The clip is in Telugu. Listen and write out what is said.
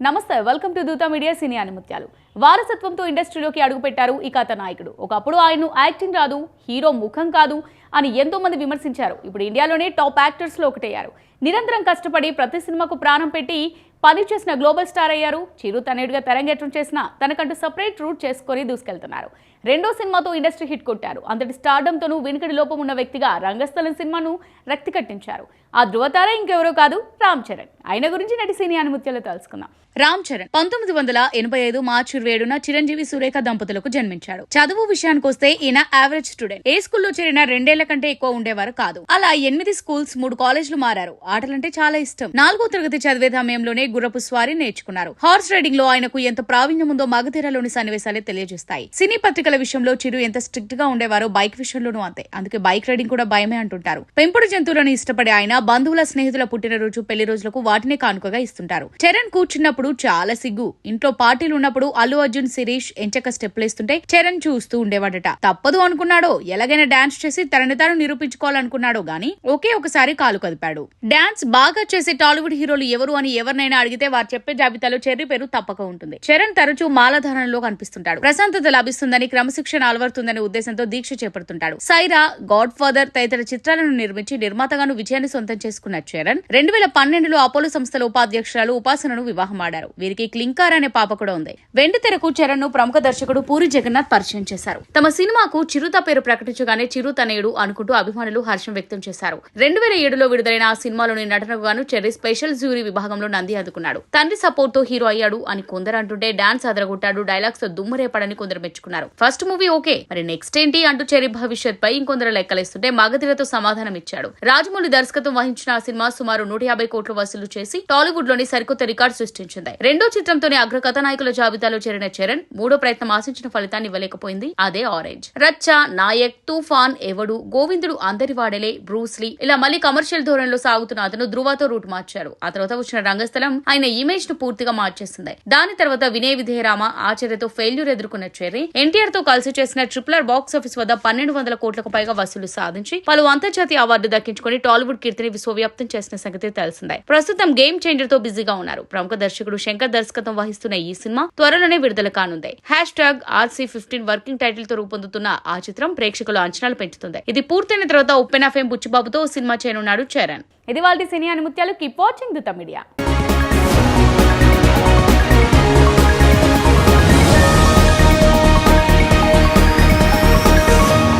నమస్తే, వెల్కమ్ టు దూత మీడియా సినీ అనుమత్యాలు. వారసత్వంతో ఇండస్ట్రీలోకి అడుగుపెట్టారు ఈ కథ నాయకుడు. ఒకప్పుడు ఆయన్ను యాక్టింగ్ రాదు, హీరో ముఖం కాదు అని ఎంతో మంది విమర్శించారు. ఇప్పుడు ఇండియాలోనే టాప్ యాక్టర్స్లో ఒకటయ్యారు. నిరంతరం కష్టపడి ప్రతి సినిమాకు ప్రాణం పెట్టి పని చేసిన గ్లోబల్ స్టార్ అయ్యారు. చిరు తనయుడిగా తెరంగేట్రం చేసిన తనకంటూ సపరేట్ రూట్ చేసుకొని దూసుకెళ్తున్నారు. రెండో సినిమాతో ఇండస్ట్రీ హిట్ కొట్టారు. అంతటి స్టార్డంతోనూ వెనుకడి లోపం ఉన్న వ్యక్తిగా రంగస్థలం సినిమాను రక్తి కట్టించారు. ఆ ధృవతార ఇంకెవరో కాదు, రామ్ చరణ్. ఆయన గురించి నటి సినీ అనుమత్యాలు తెలుసుకుందాం. రామ్ చరణ్ 1985 మార్చి 27న చిరంజీవి సురేఖ దంపతులకు జన్మించాడు. చదువు విషయానికొస్తే ఈయన యావరేజ్ స్టూడెంట్. ఏ స్కూల్లో చేరినా 2 ఏళ్ల కంటే ఎక్కువ ఉండేవారు కాదు. అలా 8 స్కూల్స్ 3 కాలేజ్లు మారారు. ఆటలంటే చాలా ఇష్టం. 4వ తరగతి చదివే సమయంలోనే గుర్రపు స్వారీ నేర్చుకున్నారు. హార్స్ రైడింగ్ లో ఆయనకు ఎంత ప్రావీణ్యం ఉందో మగధీరలోని సన్నివేశాలే తెలియజేస్తాయి. సినీ పత్రికల విషయంలో చిరు ఎంత స్ట్రిక్ట్ గా ఉండేవారో బైక్ విషయంలోనూ అంతే. అందుకే బైక్ రైడింగ్ కూడా భయమే అంటుంటారు. పెంపుడు జంతువులను ఇష్టపడే ఆయన బంధువుల, స్నేహితుల పుట్టినరోజు, పెళ్లి రోజులకు వాటినే కానుకగా ఇస్తుంటారు. చరణ్ కూర్చున్నప్పుడు చాలా సిగ్గు. ఇంట్లో పార్టీలు ఉన్నప్పుడు అల్లు అర్జున్, శిరీష్ ఎంచక స్టెప్లేస్తుంటే చరణ్ చూస్తూ ఉండేవాడట. తప్పదు అనుకున్నాడో, ఎలాగైనా డాన్స్ చేసి తనని తాను నిరూపించుకోవాలనుకున్నాడో గానీ ఒకే ఒకసారి కాలు కదిపాడు. డాన్స్ బాగా చేసే టాలీవుడ్ హీరోలు ఎవరు అని ఎవరినైనా అడిగితే వారు చెప్పే జాబితాలో చెర్రీ పేరు తప్పక ఉంటుంది. చరణ్ తరచూ మాలాధారణలో కనిపిస్తుంటాడు. ప్రశాంతత లభిస్తుందని, క్రమశిక్షణ అలవడుతుందనే ఉద్దేశంతో దీక్ష చేపడుతుంటాడు. సైరా, గాడ్ ఫాదర్ తదితర చిత్రాలను నిర్మించి నిర్మాతగాను విజయాన్ని సొంతం చేసుకున్న చరణ్ 2012లో అపోలో సంస్థల ఉపాధ్యక్షురాలు ఉపాసనను వివాహమాడారు. వీరికి క్లింకార్ అనే పాప కూడా ఉంది. వెండి తెరకు చరణ్ ను ప్రముఖ దర్శకుడు పూరి జగన్నాథ్ పరిచయం చేశారు. తమ సినిమాకు చిరుత పేరు ప్రకటించగానే చిరు తనయుడు అనుకుంటూ అభిమానులు హర్షం వ్యక్తం చేశారు. 2007లో విడుదలైన ఆ సినిమాలోని నటనకు గాను చెర్రీ స్పెషల్ జ్యూరీ విభాగంలో నంది అందుకున్నాడు. తండ్రి సపోర్ట్ తో హీరో అయ్యాడు అని కొందరు అంటుంటే, డాన్స్ అదరగొట్టాడు, డైలాగ్స్ తో దుమ్మురేపాడని కొందరు మెచ్చుకున్నారు. ఫస్ట్ మూవీ ఓకే, మరి నెక్స్ట్ ఏంటి అంటూ చెర్రీ భవిష్యత్ పై ఇంకొందరు లెక్కలేస్తుంటే మగధీరతో సమాధానం ఇచ్చాడు. రాజమౌళి దర్శకత్వం వహించిన ఆ సినిమా సుమారు 150 కోట్లు వసూలు చేసి టాలీవుడ్ లోని సరికొత్త రికార్డు సృష్టించింది. రెండో చిత్రంతోనే అగ్ర కథానాయకుల జాబితాలో చేరిన చరణ్ మూడో ప్రయత్నం ఆశించిన ఫలితాన్ని ఇవ్వలేకపోయింది. అదే ఆరెంజ్. రచ్చ, నాయక్, తుఫాన్, ఎవడు, గోవిందుడు, అందరి వాడలే, బ్రూస్లీ ఇలా మళ్ళీ కమర్షియల్ ధోరణిలో సాగుతున్న అతను ధృవతో రూట్ మార్చారు. ఆ తర్వాత వచ్చిన రంగస్థలం ఆయన ఇమేజ్ ను పూర్తిగా మార్చేసింది. దాని తర్వాత వినయ విధేయరామ, ఆచార్యతో ఫెయిల్యూర్ ఎదుర్కొన్న చెర్రీ ఎన్టీఆర్ తో కలిసి చేసిన RRR బాక్స్ ఆఫీస్ వద్ద 1200 కోట్లకు పైగా వసూలు సాధించి పలు అంతర్జాతీయ అవార్డు దక్కించుకుని టాలీవుడ్ కీర్తిని విశ్వవ్యాప్తం చేసిన సంగతి తెలిసిందే. ప్రస్తుతం గేమ్ చేంజర్ తో బిజీగా ఉన్నారు. ప్రముఖ దర్శకుడు శంకర్ దర్శకత్వం వహిస్తున్న ఈ సినిమా త్వరలోనే విడుదల కానుంది. #RC15 వర్కింగ్ టైటిల్ తో రూపొందుతున్న ఆ చిత్రం ప్రేక్షకుల అంచనాలు పెంచుతుంది. ఇది పూర్తయిన తర్వాత ఉప్పెన ఫేమ్ బుచ్చిబాబుతో సినిమా చేయనున్నాడు చరణ్. ఇది వాళ్ళ సినీ అనుమత్యాలు. కీప్ వాచింగ్ దూత మీడియా.